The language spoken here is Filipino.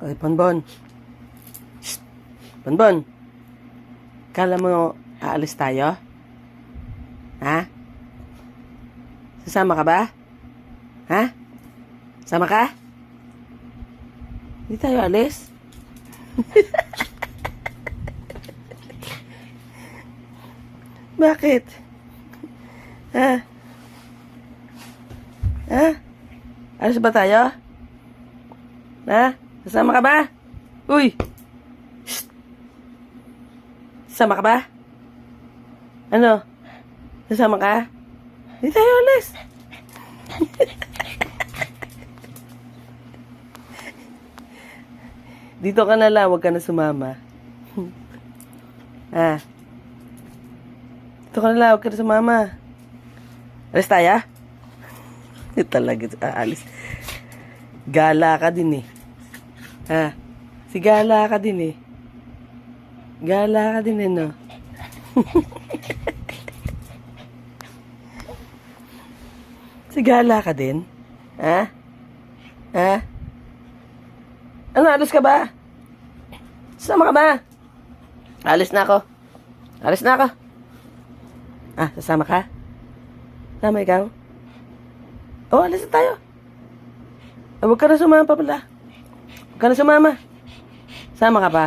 Oy, Bonbon. Shh. Bonbon. Kala mo aalis tayo? Ha? Sasama ka ba? Ha? Sama ka? Hindi tayo alis? Bakit? Ha? Ha? Alis ba tayo? Ha? Sasama ka ba? Uy! Shh! Sasama ka ba? Ano? Sasama ka? Hindi tayo alis. Dito ka na lang, huwag ka na sumama. Ah. Dito ka na lang, huwag ka na sumama. Alis tayo? Hindi talaga aalis. Gala ka din eh. Ha? Si gala ka din eh. Gala ka din eh, no? Si gala ka din? Ha? Ha? Ano, alis ka ba? Sasama ka ba? Alis na ako. Alis na ako. Ah, sasama ka? Sama ikaw? Oh, alis na tayo. Ah, huwag ka na sumama pa pala. Huwag ka na sumama. Sama ka pa?